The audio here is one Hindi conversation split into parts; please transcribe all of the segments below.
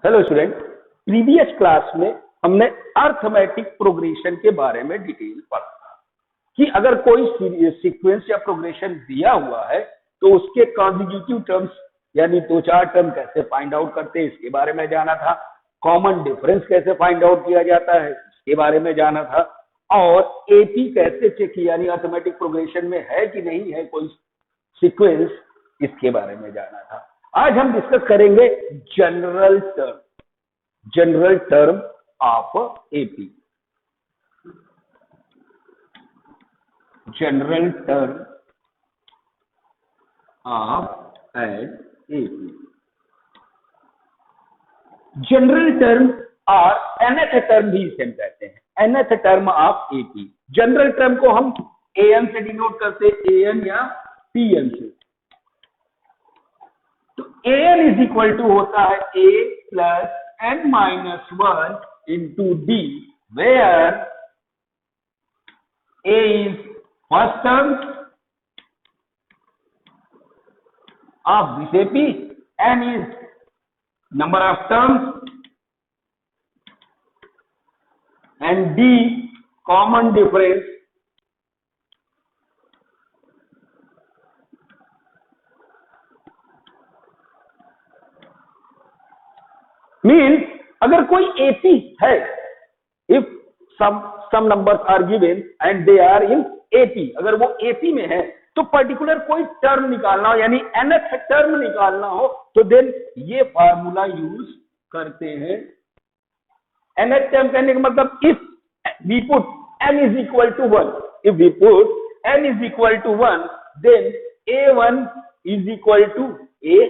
हेलो स्टूडेंट, प्रीवियस क्लास में हमने अर्थमेटिक प्रोग्रेशन के बारे में डिटेल पढ़ा कि अगर कोई सीक्वेंस या प्रोग्रेशन दिया हुआ है तो उसके कॉन्जिक्यूटिव टर्म्स यानी दो चार टर्म कैसे फाइंड आउट करते हैं इसके बारे में जाना था। कॉमन डिफरेंस कैसे फाइंड आउट किया जाता है इसके बारे में जाना था, और एपी कैसे चेक किया यानी अर्थमेटिक प्रोग्रेशन में है कि नहीं है कोई सीक्वेंस, इसके बारे में जाना था। आज हम डिस्कस करेंगे general term of AP. General term of an AP. General term और nth टर्म भी इसे हम कहते हैं, nth term of AP. General term को हम an से डिनोट करते हैं, an या pn से। तो an इज इक्वल टू होता है a plus n minus 1 into d, where a is first term of this AP, n is number of terms and d common difference means अगर कोई AP है, if some numbers are given and they are in AP, अगर वो AP में है तो पर्टिकुलर कोई टर्म निकालना हो यानी nth टर्म निकालना हो तो देन ये फार्मूला यूज करते हैं। nth टर्म कहने का मतलब if we put n is equal to 1, if we put n is equal to 1 then a1 is equal to a,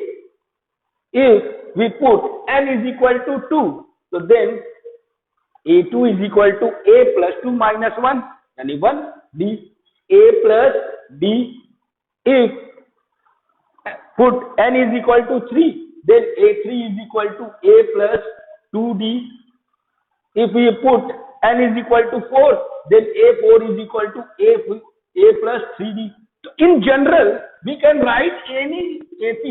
if we put n is equal to 2 तो then a2 is equal to a plus 2 minus 1 यानी 1, d a plus d, if put n is equal to 3 then a3 is equal to a plus 2d, if we put n is equal to 4 then a4 is equal to a plus 3d. So in general we can write any AP,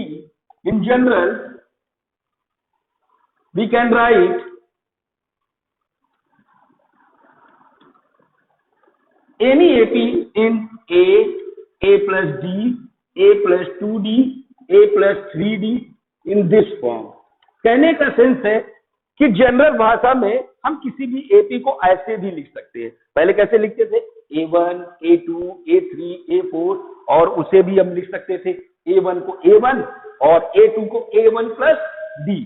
in general we can write any AP in a plus d, a plus 2d, a plus 3d in this form। कहने का सेंस है कि जनरल भाषा में हम किसी भी एपी को ऐसे भी लिख सकते हैं। पहले कैसे लिखते थे, a1, a2, a3, a4, और उसे भी हम लिख सकते थे a1 को a1 और a2 को a1 प्लस d,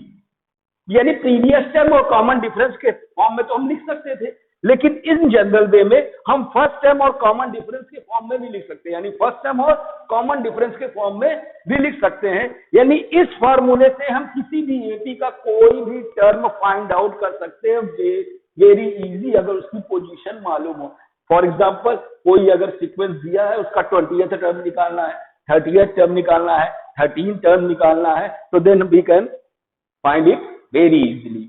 यानी प्रीवियस टर्म और कॉमन डिफरेंस के फॉर्म में तो हम लिख सकते थे, लेकिन इन जनरल वे में हम फर्स्ट टर्म और कॉमन डिफरेंस के फॉर्म में भी लिख सकते हैं, यानी फर्स्ट टर्म और कॉमन डिफरेंस के फॉर्म में भी लिख सकते हैं। यानी इस फॉर्मूले से हम किसी भी एपी का कोई भी टर्म फाइंड आउट कर सकते हैं वेरी इजी, अगर उसकी पोजीशन मालूम हो। फॉर एग्जांपल कोई अगर सीक्वेंस दिया है, उसका 20th टर्म निकालना है, 30th टर्म निकालना है, 13th टर्म निकालना है, तो then we can find it very easily.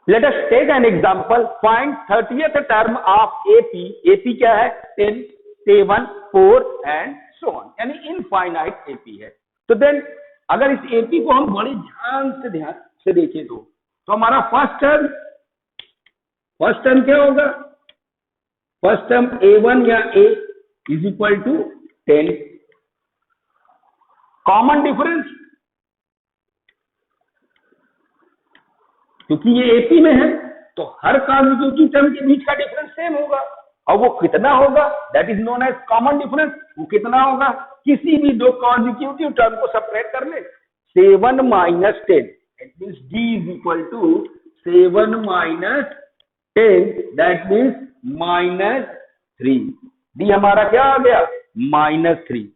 Let us take an example. Find 30th term of AP. AP क्या है, 10, 7, 4 and so on, यानी infinite AP है। तो then अगर इस AP को हम बड़े ध्यान से देखें तो हमारा फर्स्ट टर्म क्या होगा, फर्स्ट टर्म A1 या A is equal to 10, common difference क्योंकि ये एपी में है तो हर कॉन्जिक्यूटिव टर्म के बीच का डिफरेंस सेम होगा, और वो कितना होगा, that is known as common difference. वो कितना होगा, किसी भी दो कॉन्जिक्यूटिव टर्म को सेपरेट कर ले, 7 minus 10, that means d is equal to 7 minus 10, that means -3। d हमारा क्या आ गया, -3।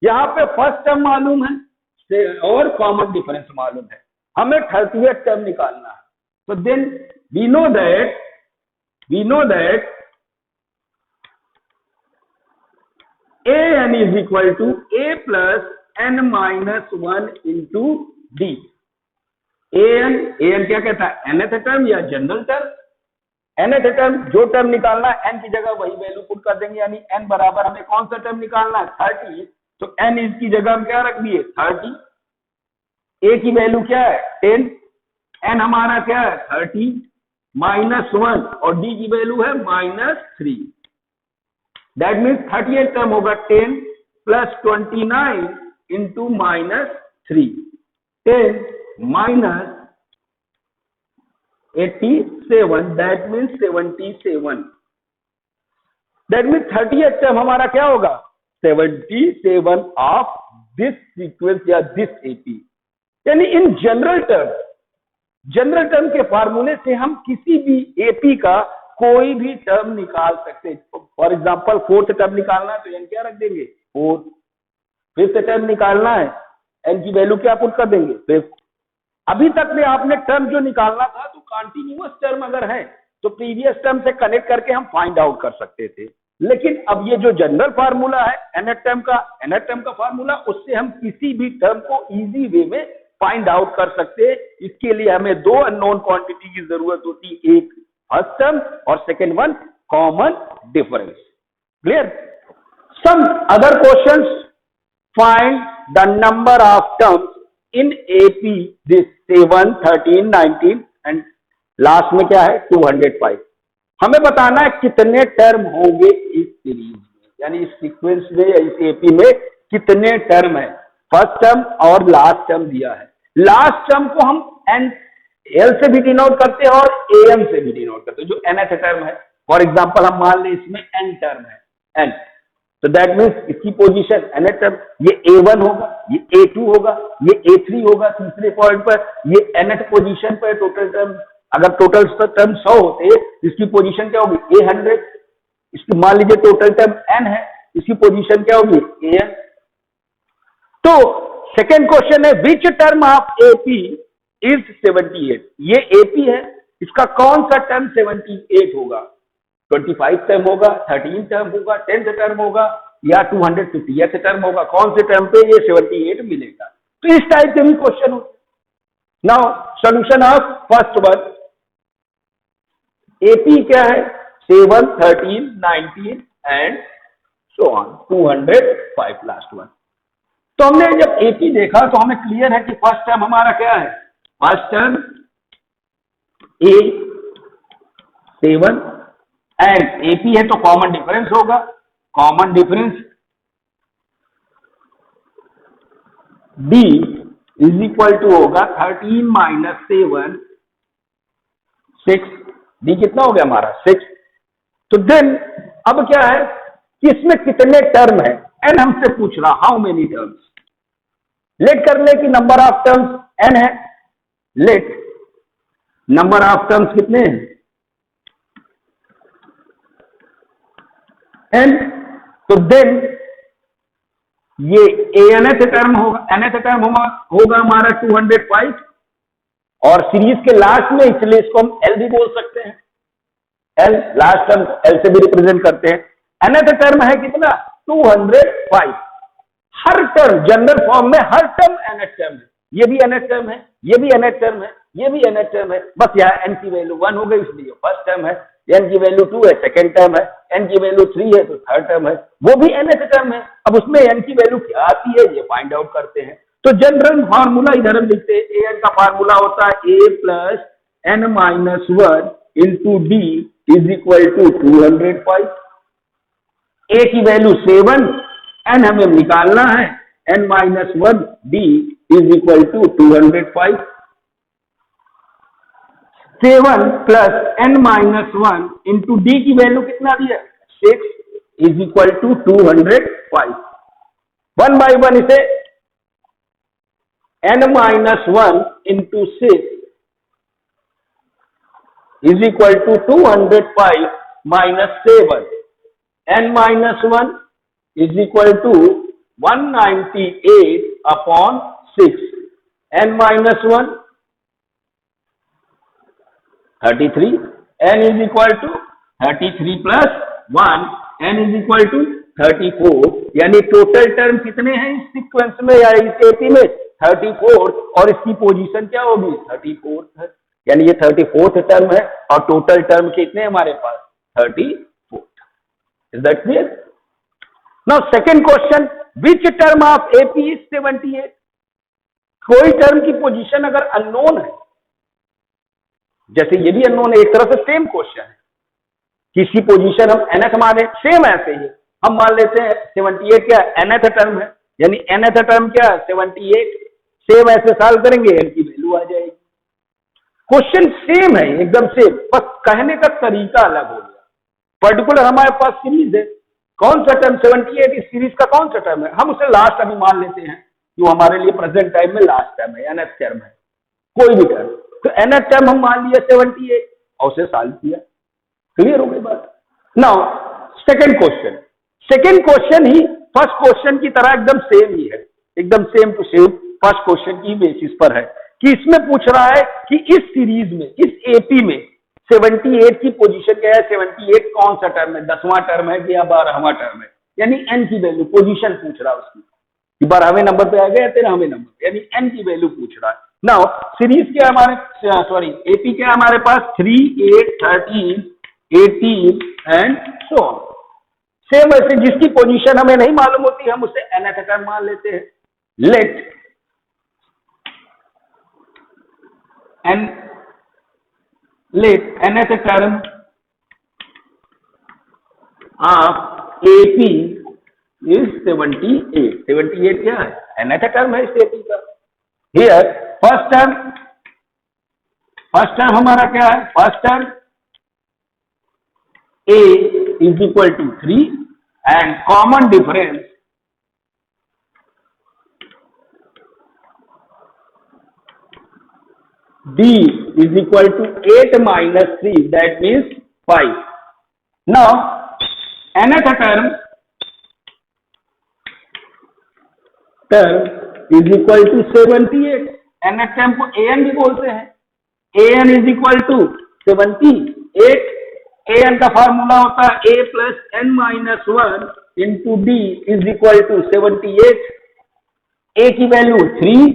यहाँ पे फर्स्ट टर्म मालूम है और कॉमन डिफरेंस मालूम है, हमें 30th टर्म निकालना है। So then we know that an is equal to a plus n minus 1 into d। an क्या कहता है, nth टर्म या जनरल टर्म। nth टर्म जो टर्म निकालना है n की जगह वही वैल्यू पुट कर देंगे, यानी n बराबर हमें कौन सा टर्म निकालना है, 30, तो n इसकी जगह हम क्या रख दिए 30, a की वैल्यू क्या है 10, एन हमारा क्या है 30 -1 और डी की वैल्यू है -3। दैट मीन्स 38 टर्म होगा 10 + 29 into -3, 10 -87, that means 77। That means 38 term हमारा क्या होगा 77 ऑफ दिस सीक्वेंस या दिस एपी। यानी इन जनरल टर्म के फार्मूले से हम किसी भी एपी का कोई भी टर्म निकाल सकते हैं। फॉर एग्जांपल फोर्थ टर्म निकालना है तो एन क्या रख देंगे 4, फिफ्थ टर्म निकालना है एन की वैल्यू क्या पुट कर देंगे 5। अभी तक में आपने टर्म जो निकालना था तो कंटिन्यूअस टर्म अगर है तो प्रीवियस टर्म से कनेक्ट करके हम फाइंड आउट कर सकते थे, लेकिन अब ये जो जनरल फार्मूला है nth टर्म का फार्मूला, उससे हम किसी भी टर्म को इजी वे में फाइंड आउट कर सकते हैं। इसके लिए हमें दो अननोन क्वांटिटी की जरूरत होती, एक फर्स्ट टर्म और second one common difference. Clear? Some other questions, find the number of terms in AP this 7, 13, 19 and last में क्या है 205। हमें बताना है कितने टर्म होंगे इस सीरीज में, यानी इस सीक्वेंस में या इस एपी में कितने टर्म है। फर्स्ट टर्म और लास्ट टर्म दिया है। लास्ट टर्म को हम एन एल से भी डिनोट करते हैं और एम से भी डिनोट करते हैं, जो nth टर्म है। फॉर एग्जांपल हम मान लें इसमें एन टर्म है एन, तो दैट मीन्स इसकी पोजीशन nth टर्म ये a1 होगा, ये a2 होगा, ये a3 होगा तीसरे पॉइंट पर, ये nth पोजीशन पर टोटल टर्म। अगर टोटल टर्म 100 होते इसकी पोजीशन क्या होगी a100। इसकी मान लीजिए टोटल टर्म n है, इसकी पोजीशन क्या होगी an। तो सेकेंड क्वेश्चन है which term of AP is 78। ये एपी है, इसका कौन सा टर्म 78 होगा? 25 टर्म होगा, 13 टर्म होगा, 10th टर्म होगा या 250th टर्म होगा? कौन से टर्म पे ये 78 मिलेगा? तो इस टाइप के भी क्वेश्चन होते। Now solution of first one, AP क्या है 7, 13, 19 and so on 205 last one. तो हमने जब एपी देखा तो हमें क्लियर है कि फर्स्ट टर्म हमारा क्या है, first term a 7 and AP है तो कॉमन डिफरेंस होगा, common difference d is equal to होगा 13 - 7 6। डी कितना हो गया हमारा 6। तो देन अब क्या है कि इसमें कितने टर्म है, एन हमसे पूछ रहा हाउ मेनी टर्म्स। लेट कर ले कि नंबर ऑफ टर्म्स एन है, लेट नंबर ऑफ टर्म्स कितने हैं एन। तो देन ये nth टर्म होगा, nth टर्म होगा हमारा 205 और सीरीज के लास्ट में, इसलिए इसको हम एल भी बोल सकते हैं। एल लास्ट टर्म एल से भी रिप्रेजेंट करते हैं। nth टर्म है कितना 205। हर टर्म जनरल फॉर्म में हर टर्म nth टर्म है, ये भी nth टर्म है, ये भी nth टर्म है, ये भी nth टर्म है। बस यहाँ n की वैल्यू 1 हो गई इसलिए फर्स्ट टर्म है, n की वैल्यू 2 है सेकेंड टर्म है, n की वैल्यू 3 है तो थर्ड टर्म है, वो भी nth टर्म है। अब उसमें n की वैल्यू क्या आती है ये फाइंड आउट करते हैं। तो जनरल फार्मूला इधर हम लिखते हैं, an का फार्मूला होता है a + n - 1 into d is equal to 205। a की वैल्यू 7, n हमें निकालना है, n - 1 d is equal to 205। 7 + n - 1 into d की वैल्यू कितना दिया 6 इज इक्वल टू 205। 1 बाई 1 इसे n - 1 into 6 is equal to 205 - 7, n - 1 is equal to 198 upon 6, n - 1 33, n is equal to 33 + 1, n is equal to 34। यानी टोटल टर्म कितने हैं इस सीक्वेंस में या इस एपी में 34, और इसकी पोजीशन क्या होगी 34, यानी ये 34th टर्म है और टोटल टर्म कितने हमारे पास 34। Is that clear? Now second question, which term of AP is 78। कोई टर्म की पोजीशन अगर अननोन है जैसे ये भी अननोन है, एक तरह से सेम क्वेश्चन है, किसी पोजीशन हम nth माने, सेम ऐसे ही हम मान लेते हैं 78 क्या nth टर्म है, यानी nth टर्म क्या 78, सेम ऐसे सॉल्व करेंगे n की वैल्यू आ जाएगी। क्वेश्चन सेम है एकदम सेम, बस कहने का तरीका अलग हो गया। पर्टिकुलर हमारे पास सीरीज है, कौन सा टर्म 78 इस सीरीज का कौन सा टर्म है, हम उसे लास्ट अभी मान लेते हैं, जो हमारे लिए प्रेजेंट टाइम में लास्ट टर्म है, nth टर्म है, कोई भी टर्म, तो nth टर्म हम मान लिया 78 और उसे सॉल्व किया, क्लियर हो गई बात। नाउ सेकंड क्वेश्चन ही फर्स्ट क्वेश्चन की तरह एकदम सेम ही है, एकदम same to same first question की बेसिस पर है, कि इसमें पूछ रहा है कि इस सीरीज में, इस एपी में 78 की पोजीशन क्या है, 78 कौन सा टर्म है, 10वां टर्म है या 12वां टर्म है, यानी n की वैल्यू पोजीशन पूछ रहा है उसकी, कि 12वें नंबर पे आ गया 13वें नंबर, यानी n की वैल्यू पूछ रहा है। नाउ सीरीज क्या हमारे, सॉरी एपी क्या हमारे पास 3, 8, 13, 18 एंड सो ऑन। सेम ऐसे जिसकी पोजीशन हमें नहीं मालूम होती हम उसे nth टर्म मान लेते हैं। Let nth term of AP is 78. 78 क्या है, nth term है इस AP का। Here first term हमारा क्या है, first term A is equal to 3 and common difference D is equal to 8 minus 3, that means 5. Now nth term is equal to 78. nth term को an भी बोलते हैं, an is equal to 78. an का फार्मूला होता है a plus n minus 1 into d is equal to 78. a की वैल्यू 3,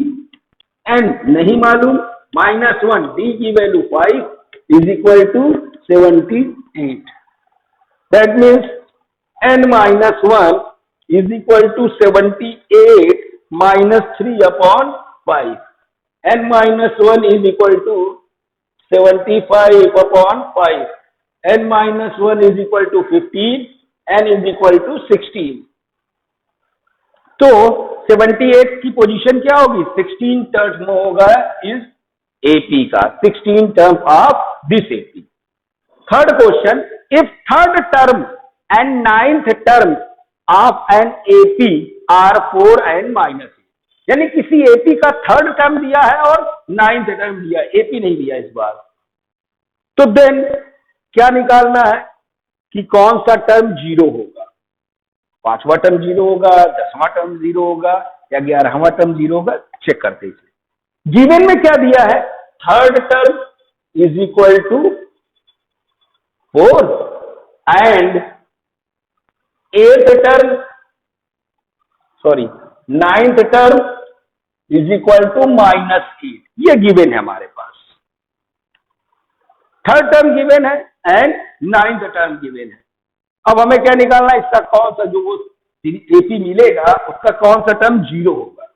n नहीं मालूम, -1, d की value 5 is equal to 78. That means n minus 1 is equal to 78 minus 3 upon 5. n minus 1 is equal to 75 upon 5. n minus 1 is equal to 15. n is equal to 16. तो 78 की पोजीशन क्या होगी, 16 टर्म होगा इस AP का, 16 term of this AP। Third question, if third term and ninth term of an AP are 4 and -8, यानी किसी AP का थर्ड टर्म दिया है और नाइन्थ टर्म दिया है, AP नहीं दिया इस बार, तो देन क्या निकालना है कि कौन सा टर्म 0 होगा, 5वां टर्म 0 होगा, 10वां टर्म 0 होगा या 11वां टर्म 0 होगा, चेक करते हैं। गिवन में क्या दिया है, third term is equal to 4 and ninth term is equal to -8, ये गिवन है हमारे पास। थर्ड टर्म गिवन है एंड नाइन्थ टर्म गिवन है। अब हमें क्या निकालना है, इसका कौन सा जो वो AP मिलेगा उसका कौन सा टर्म 0 होगा।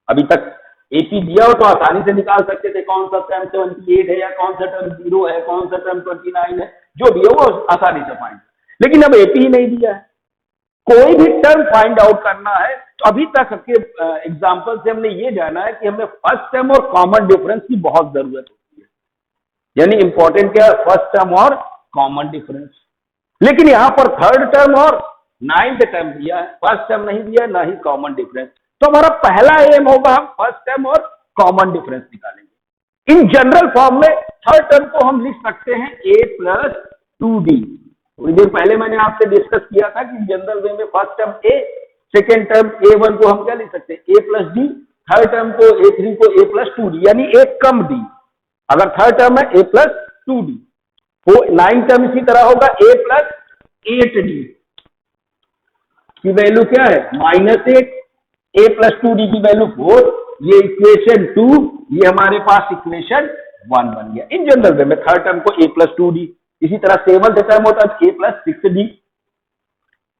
अभी तक AP दिया हो तो आसानी से निकाल सकते थे कौन सा टर्म 78 है या कौन सा टर्म 0 है, कौन सा टर्म 29 है, जो भी है वो आसानी से फाइंड। लेकिन अब AP ही नहीं दिया है, कोई भी टर्म फाइंड आउट करना है तो अभी तक के एग्जाम्पल से हमने ये जाना है कि हमें फर्स्ट टर्म और कॉमन डिफरेंस की बहुत जरूरत होती है, यानी इंपॉर्टेंट क्या है, फर्स्ट टर्म और कॉमन डिफरेंस। लेकिन यहां पर थर्ड टर्म और नाइन्थ टर्म दिया है, फर्स्ट टर्म नहीं दिया, ना ही कॉमन डिफरेंस, तो हमारा पहला एम होगा हम फर्स्ट टर्म और कॉमन डिफरेंस निकालेंगे। इन जनरल फॉर्म में थर्ड टर्म को हम लिख सकते हैं a plus 2d। थोड़ी देर पहले मैंने आपसे डिस्कस किया था कि जनरल वे में first term a, second term a1 को हम क्या लिख सकते हैं a plus d, third term को a3 को a plus 2d, यानी एक कम d। अगर थर्ड टर्म है a plus 2d, वो नाइन्थ टर्म इसी तरह होगा a plus 8d की वैल्यू क्या है -8, a plus 2d की वैल्यू 4, ये इक्वेशन 2, ये हमारे पास इक्वेशन 1 बन गया। इन जनरल वे में थर्ड टर्म को a plus 2d, इसी तरह सेवंथ टर्म होता है a plus 6d,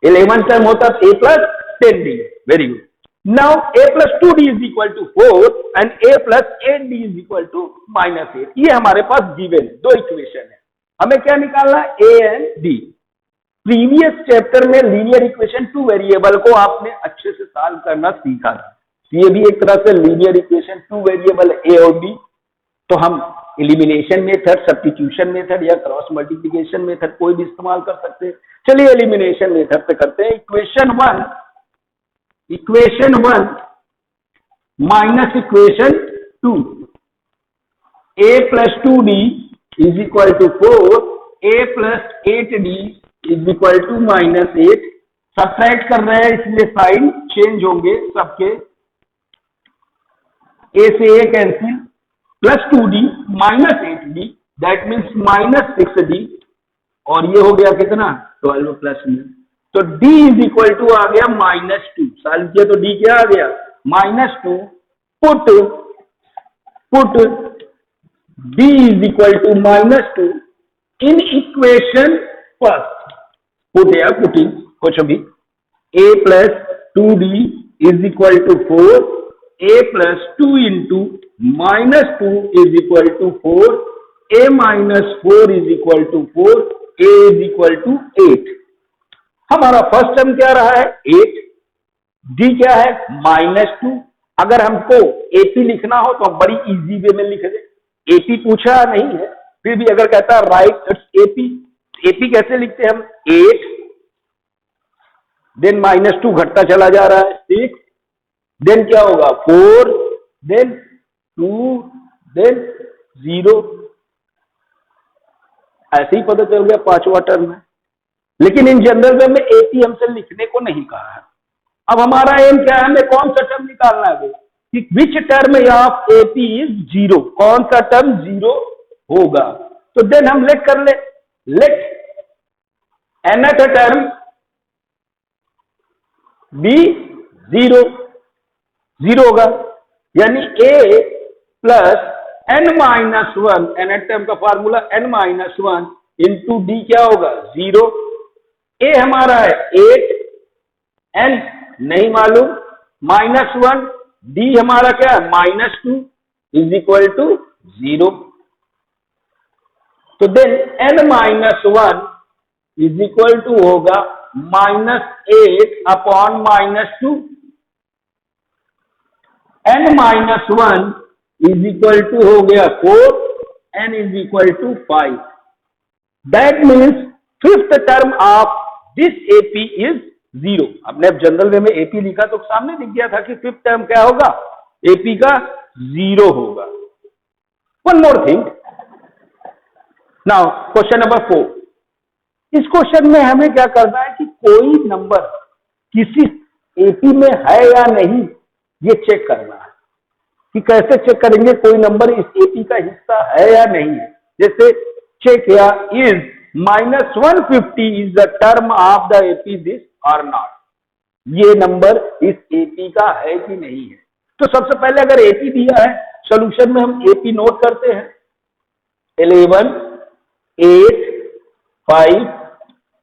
11th term होता है a plus 10d। Very good. Now a plus 2d is equal to 4 and a plus 8d is equal to -8. ये हमारे पास गिवन दो इक्वेशन है, हमें क्या निकालना है, a and d। Previous chapter में लीनियर इक्वेशन टू वेरिएबल को आपने अच्छे से सॉल्व करना सीखा था। ये भी एक तरह से linear equation two variable a और b। तो हम एलिमिनेशन मेथड, सब्स्टिट्यूशन मेथड या क्रॉस मल्टीप्लिकेशन मेथड कोई भी इस्तेमाल कर सकते हैं। चलिए एलिमिनेशन मेथड पे करते हैं। Equation one minus equation two, a plus 2d is equal to 4, a plus 8d is equal to -8। Subtract कर रहे हैं इसलिए साइन चेंज होंगे सबके, a से a cancel, plus 2d minus 8d that means -6d, और ये हो गया कितना 12 प्लस में। तो d इज इक्वल टू आ गया -2, सॉल्व किया तो d क्या आ गया -2। Put d is equal to -2 in equation first, put या पुटिंग कुछ भी, a plus 2d is equal to 4, a plus 2 into -2 is equal to 4, a minus 4 is equal to 4, a is equal to 8। हमारा फर्स्ट टर्म क्या रहा है 8, d क्या है -2। अगर हमको AP लिखना हो तो हम बड़ी इजी वे में लिख दे, AP पूछा नहीं है, फिर भी अगर कहता है राइट इट्स AP कैसे लिखते हैं हम, 8 देन -2 घटता चला जा रहा है 6, देन क्या होगा 4, देन 2, देन 0, ऐसे ही पता चल गया पांचवा टर्म है। लेकिन इन जनरल वे में AP हमसे लिखने को नहीं कहा है। अब हमारा एम क्या है, हमें कौन सा टर्म निकालना है कि which term of AP is 0, कौन सा टर्म 0 होगा। तो देन हम लेट कर लेट nth टर्म बी 0 होगा, यानी a plus n-1, nth term का फार्मूला n-1 इंटू d क्या होगा 0। a हमारा है 8, n नहीं मालूम, -1, d हमारा क्या है -2 इज इक्वल टू 0। तो then n-1 is equal to होगा -8 upon -2, n-1 is equal to हो गया 4, n is equal to 5। That means fifth term of this AP is 0। हमने अब जनरल वे में AP लिखा तो सामने दिख गया था कि फिफ्थ टर्म क्या होगा, AP का 0 होगा। One more thing, now question number 4। इस क्वेश्चन में हमें क्या करना है कि कोई नंबर किसी AP में है या नहीं, ये चेक करना है। कि कैसे चेक करेंगे कोई नंबर इस AP का हिस्सा है या नहीं है। जैसे चेक या is -150 is the term of the AP this और नॉट, ये नंबर इस AP का है कि नहीं है। तो सबसे पहले अगर AP दिया है, सॉल्यूशन में हम AP नोट करते हैं 11, 8, 5,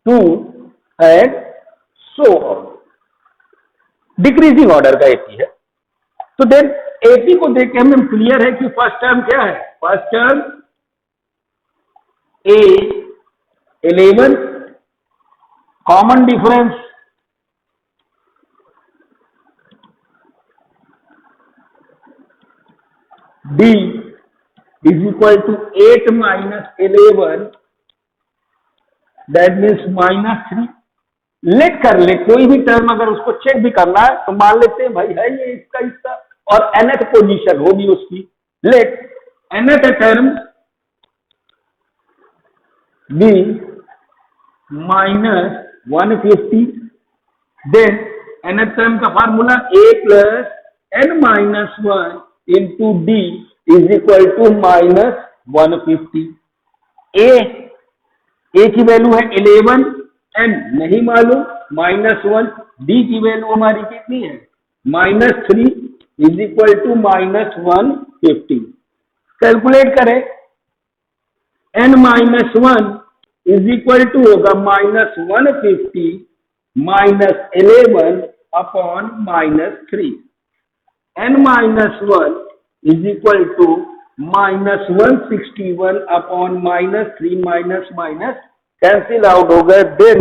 2 and so on, decreasing order का AP है। तो देन AP को देख के हमें क्लियर है कि फर्स्ट टर्म क्या है, first term A 11, common difference D is equal to 8 minus 11, that means -3। Let कर ले कोई भी टर्म, अगर उसको चेक भी करना है तो मान लेते हैं भाई है ये इसका हिस्सा, और nth पोजीशन होगी उसकी। Let nth term B -150, then nth term का formula A plus n-1 into D is equal to -150। A की वैल्यू है 11, n नहीं मालूम, -1, D की वैल्यू हमारी कितनी है -3 इज इक्वल टू -150। कैलकुलेट करें, n-1 इज इक्वल टू होगा -150 -11 upon -3, n minus 1 is equal to -161 upon -3 minus minus cancel out हो गए, then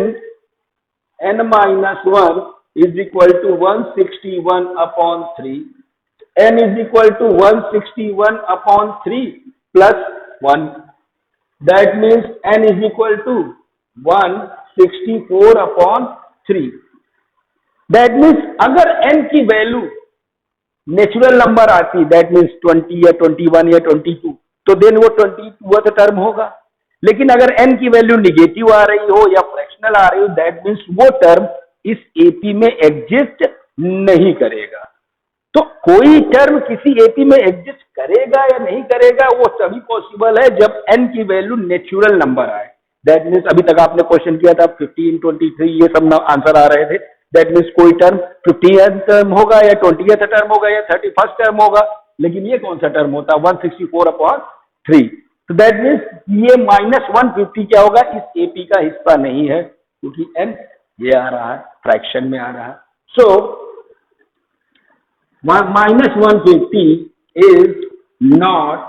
n minus 1 is equal to 161 upon 3, n is equal to 161 upon 3 plus 1, that means n is equal to 164 upon 3. That means अगर n की वैल्यू नेचुरल नंबर आती, दैट मीन्स 20 या 21 या 22, तो देन वो 22th टर्म होगा. लेकिन अगर n की वैल्यू निगेटिव आ रही हो या फ्रैक्शनल आ रही हो, दैट मीन्स वो टर्म इस एपी में एग्जिस्ट नहीं करेगा. तो कोई टर्म किसी एपी में एग्जिस्ट करेगा या नहीं करेगा वो तभी पॉसिबल है जब n की वैल्यू नेचुरल नंबर आए. दैट मीन्स अभी तक आपने क्वेश्चन किया था 15, 23 ये सब आंसर आ रहे थे. दैट मीन्स कोई टर्म 50th टर्म होगा या 20th टर्म होगा या 31st टर्म होगा, लेकिन ये कौन सा टर्म होता है 164 अपॉन 3. तो दैट मीन्स ये -150 क्या होगा, इस एपी का हिस्सा नहीं है क्योंकि n ये आ रहा है फ्रैक्शन में आ रहा है. सो -150 इज नॉट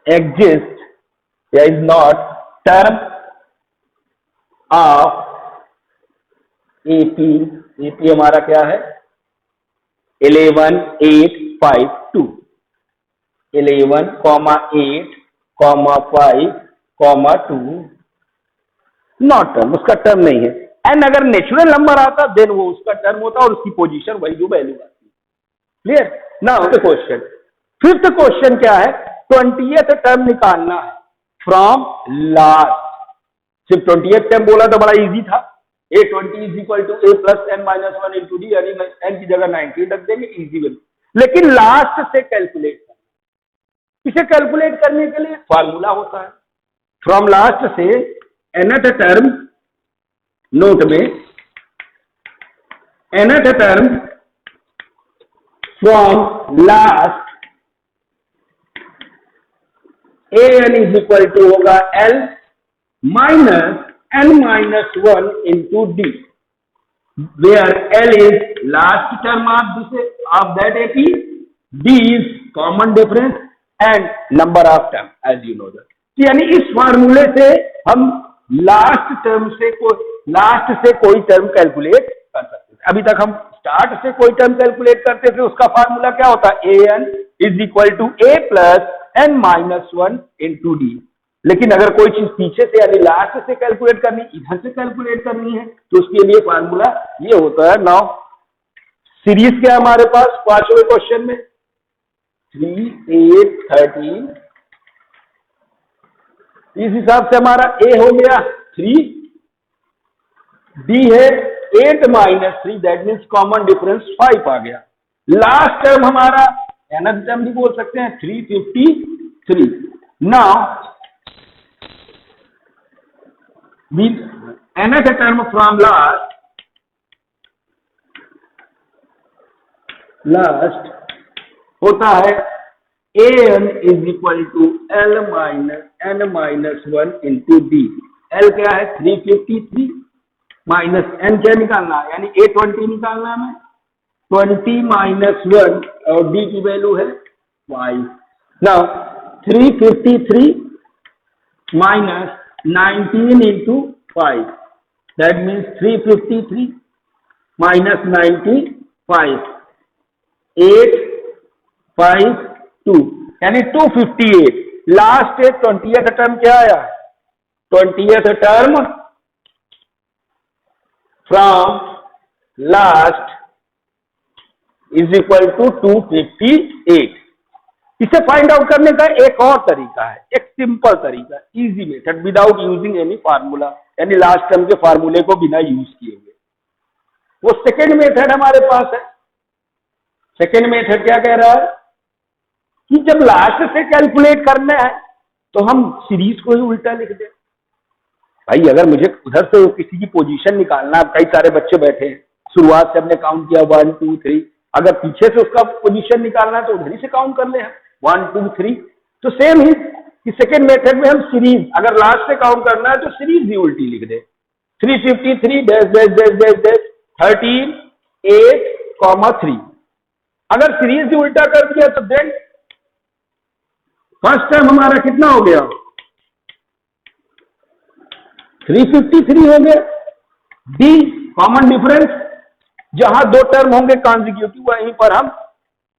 एग्जिस्ट या is not term of AP. AP हमारा क्या है 11852, 11, 8, 5, 2 नॉट टर्म, उसका टर्म नहीं है. एन अगर नेचुरल नंबर आता देन वो उसका टर्म होता और उसकी पोजीशन वही जो वैल्यू आती. Clear. Now the question, fifth question क्या है, 20th टर्म निकालना है फ्रॉम लास्ट. सिर्फ 20th टर्म बोला तो बड़ा इजी था. A20 is equal to A plus n minus 1 into d, यानी n की जगह 90 रख देंगे, इजी वैल्यू. लेकिन लास्ट से कैलकुलेट करना, इसे कैलकुलेट करने के लिए फार्मूला होता है. फ्रॉम लास्ट से nth टर्म, नोट में nth term from last an is equal to होगा L minus n minus 1 into d, where L is last term of that AP, d is common difference and number of term as you know that. यानी इस फार्मूले से हम लास्ट से कोई टर्म कैलकुलेट कर सकते हैं. अभी तक हम स्टार्ट से कोई टर्म कैलकुलेट करते थे, उसका फार्मूला क्या होता है an is equal to a plus n minus 1 into d. लेकिन अगर कोई चीज पीछे से यानी लास्ट से कैलकुलेट करनी, इधर से कैलकुलेट करनी है, तो उसके लिए फार्मूला ये होता है. नाउ सीरीज क्या हमारे पास पांचवें क्वेश्चन में 3, 8, 13, इस हिसाब से हमारा ए हो गया 3, डी है 8 minus 3, that means common difference 5 आ गया. लास्ट टर्म हमारा nth टर्म भी बोल सकते हैं 353. Now nth term from last होता है an is equal to L minus n minus 1 into d. L क्या है 353 माइनस n क्या निकालना है, यानी A20 निकालना है. 20 माइनस 1 और d की वैल्यू है 5. Now 353 minus 19 into 5, that means 353 minus 95, 8, 5, 2, यानी 258. लास्ट 20th टर्म क्या आया, 20th term from last is equal to 258. इसे फाइंड आउट करने का एक और तरीका है, एक सिंपल तरीका, easy method without using any formula, यानी लास्ट टर्म के फार्मूले को बिना यूज किए हुए. वो सेकेंड मेथड हमारे पास है. सेकेंड मेथड क्या कह रहा है कि जब लास्ट से कैलकुलेट करना है तो हम सीरीज को ही उल्टा लिख दें. भाई अगर मुझे उधर से किसी की पोजीशन निकालना, कई सारे बच्चे बैठे हैं, शुरुआत से हमने काउंट किया 1, 2, 3, अगर पीछे से उसका पोजीशन निकालना है तो उधर ही से काउंट कर ले 1, 2, 3. तो सेम ही सेकेंड मेथड में हम सीरीज, अगर लास्ट से काउंट करना है तो सीरीज भी उल्टी लिख दे. 353 dash dash dash dash dash 13 8,3। अगर सीरीज भी उल्टा कर दिया तो देन फर्स्ट टर्म हमारा कितना हो गया, 353 हो गया। डी कॉमन डिफरेंस, जहां दो टर्म होंगे कॉन्जिक्यूटिव वहीं पर हम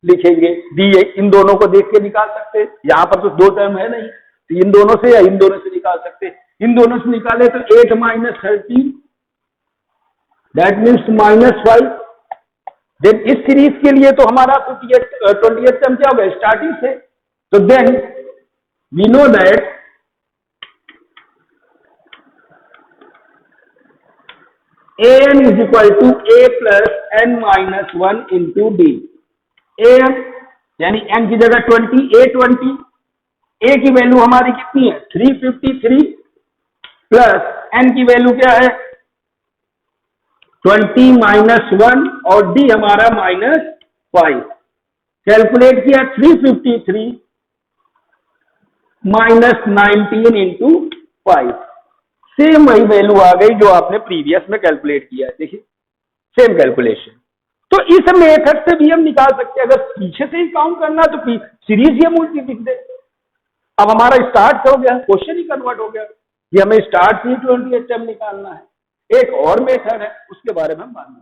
लिखेंगे डी। इन दोनों को देख के निकाल सकते हैं, यहां पर तो दो टर्म है नहीं, तो इन दोनों से या इन दोनों से निकाल सकते हैं। इन दोनों से निकाले तो 8 - 13 दैट मीन्स -5। देन इस सीरीज के लिए तो हमारा 28 टर्म क्या हो गया स्टार्टिंग से, तो then we know that an is equal to a plus n minus 1 into d। an यानी n की जगह 20, a की वैल्यू हमारी कितनी है 353 प्लस n की वैल्यू क्या है 20 - 1 और d हमारा -5। कैलकुलेट किया 353 - 19 into 5, सेम वही वैल्यू आ गई जो आपने प्रीवियस में कैलकुलेट किया है। देखिए सेम कैलकुलेशन। तो इस मेथड से भी हम निकाल सकते हैं, अगर पीछे से ही काउंट करना तो सीरीज ही उल्टी लिख दे। अब हमारा स्टार्ट हो गया, क्वेश्चन ही कन्वर्ट हो गया कि हमें स्टार्ट से ही 28 टर्म निकालना है। एक और मेथड है, उसके बारे में हम बाद में